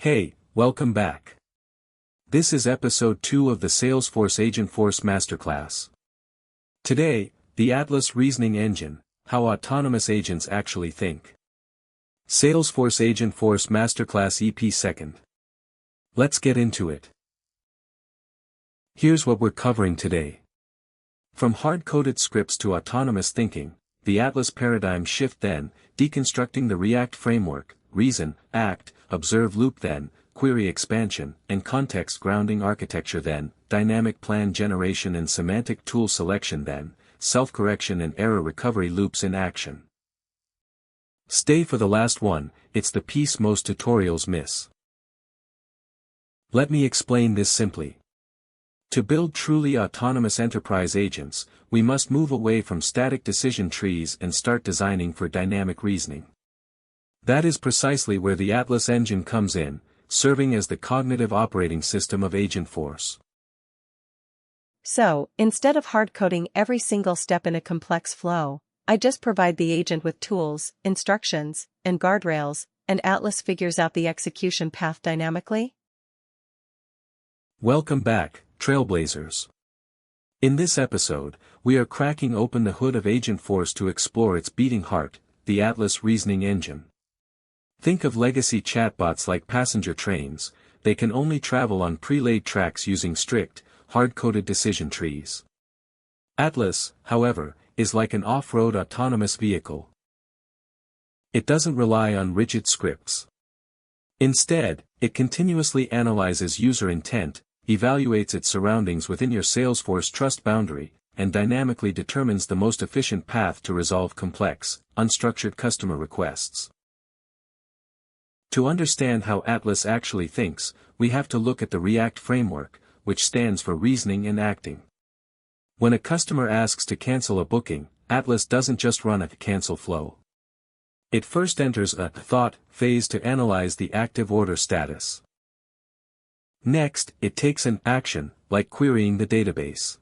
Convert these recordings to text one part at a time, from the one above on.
Hey, welcome back. This is episode 2 of the Salesforce Agentforce Masterclass. Today, the Atlas Reasoning Engine, how autonomous agents actually think. Salesforce Agentforce Masterclass EP 2nd. Let's get into it. Here's what we're covering today. From hard-coded scripts to autonomous thinking, the Atlas paradigm shift then, deconstructing the React framework, reason, act, observe loop then, query expansion, and context grounding architecture then, dynamic plan generation and semantic tool selection then, self-correction and error recovery loops in action. Stay for the last one, it's the piece most tutorials miss. Let me explain this simply. To build truly autonomous enterprise agents, we must move away from static decision trees and start designing for dynamic reasoning. That is precisely where the Atlas engine comes in, serving as the cognitive operating system of Agentforce. So, instead of hard-coding every single step in a complex flow, I just provide the agent with tools, instructions, and guardrails, and Atlas figures out the execution path dynamically? Welcome back, Trailblazers. In this episode, we are cracking open the hood of Agentforce to explore its beating heart, the Atlas Reasoning Engine. Think of legacy chatbots like passenger trains, they can only travel on pre-laid tracks using strict, hard-coded decision trees. Atlas, however, is like an off-road autonomous vehicle. It doesn't rely on rigid scripts. Instead, it continuously analyzes user intent, evaluates its surroundings within your Salesforce trust boundary, and dynamically determines the most efficient path to resolve complex, unstructured customer requests. To understand how Atlas actually thinks, we have to look at the React framework, which stands for reasoning and acting. When a customer asks to cancel a booking, Atlas doesn't just run a cancel flow. It first enters a thought phase to analyze the active order status. Next, it takes an action, like querying the database.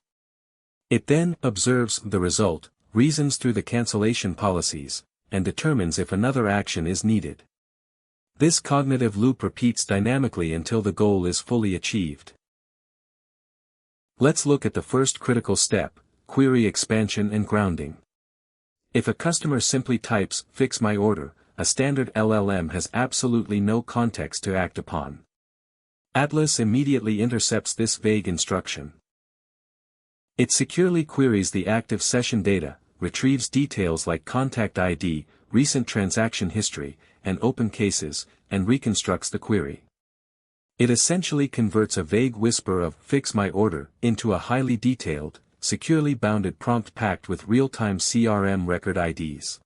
It then observes the result, reasons through the cancellation policies, and determines if another action is needed. This cognitive loop repeats dynamically until the goal is fully achieved. Let's look at the first critical step, query expansion and grounding. If a customer simply types, "fix my order," a standard LLM has absolutely no context to act upon. Atlas immediately intercepts this vague instruction. It securely queries the active session data, retrieves details like contact ID, recent transaction history, and open cases, and reconstructs the query. It essentially converts a vague whisper of "fix my order" into a highly detailed, securely bounded prompt packed with real-time CRM record IDs.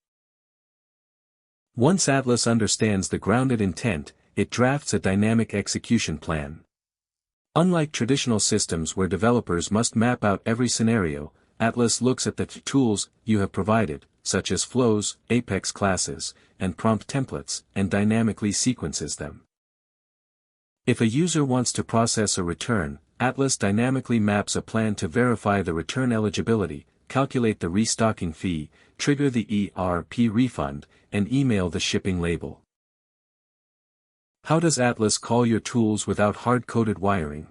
Once Atlas understands the grounded intent, it drafts a dynamic execution plan. Unlike traditional systems where developers must map out every scenario, Atlas looks at the tools you have provided, such as flows, Apex classes, and prompt templates, and dynamically sequences them. If a user wants to process a return, Atlas dynamically maps a plan to verify the return eligibility, calculate the restocking fee, trigger the ERP refund, and email the shipping label. How does Atlas call your tools without hard-coded wiring?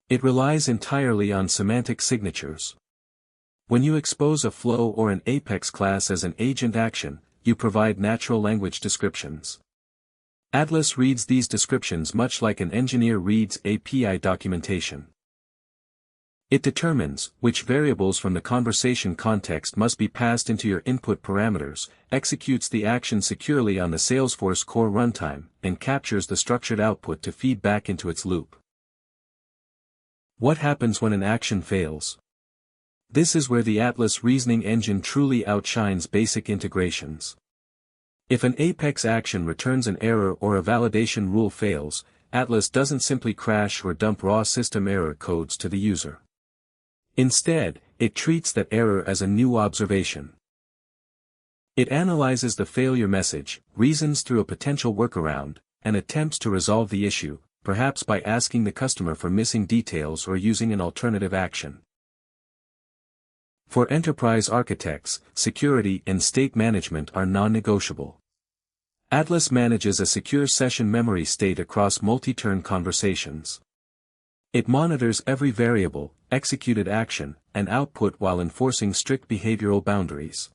It relies entirely on semantic signatures. When you expose a flow or an Apex class as an agent action, you provide natural language descriptions. Atlas reads these descriptions much like an engineer reads API documentation. It determines which variables from the conversation context must be passed into your input parameters, executes the action securely on the Salesforce core runtime, and captures the structured output to feed back into its loop. What happens when an action fails? This is where the Atlas reasoning engine truly outshines basic integrations. If an Apex action returns an error or a validation rule fails, Atlas doesn't simply crash or dump raw system error codes to the user. Instead, it treats that error as a new observation. It analyzes the failure message, reasons through a potential workaround, and attempts to resolve the issue, perhaps by asking the customer for missing details or using an alternative action. For enterprise architects, security and state management are non-negotiable. Atlas manages a secure session memory state across multi-turn conversations. It monitors every variable, executed action, and output while enforcing strict behavioral boundaries.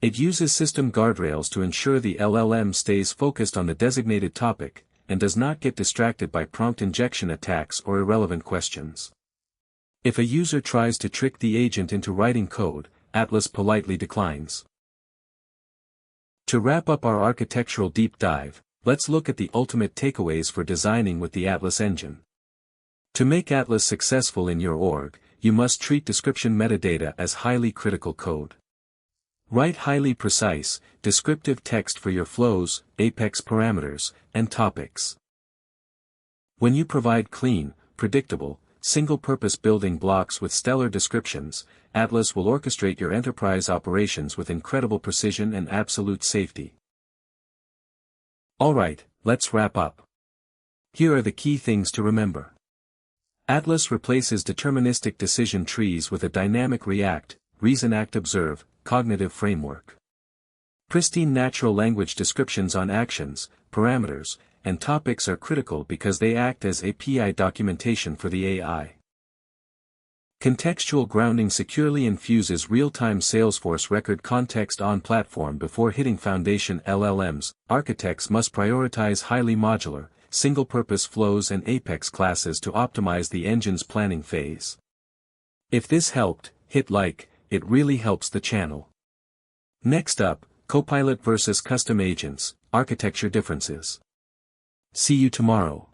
It uses system guardrails to ensure the LLM stays focused on the designated topic, and does not get distracted by prompt injection attacks or irrelevant questions. If a user tries to trick the agent into writing code, Atlas politely declines. To wrap up our architectural deep dive, let's look at the ultimate takeaways for designing with the Atlas engine. To make Atlas successful in your org, you must treat description metadata as highly critical code. Write highly precise, descriptive text for your flows, apex parameters, and topics. When you provide clean, predictable, single-purpose building blocks with stellar descriptions, Atlas will orchestrate your enterprise operations with incredible precision and absolute safety. Alright, let's wrap up. Here are the key things to remember. Atlas replaces deterministic decision trees with a dynamic react, reason act observe, cognitive framework. Pristine natural language descriptions on actions, parameters, and topics are critical because they act as API documentation for the AI. Contextual grounding securely infuses real-time Salesforce record context on platform before hitting foundation LLMs. Architects must prioritize highly modular, single-purpose flows and apex classes to optimize the engine's planning phase. If this helped, hit like, it really helps the channel. Next up, Copilot versus custom agents, architecture differences. See you tomorrow.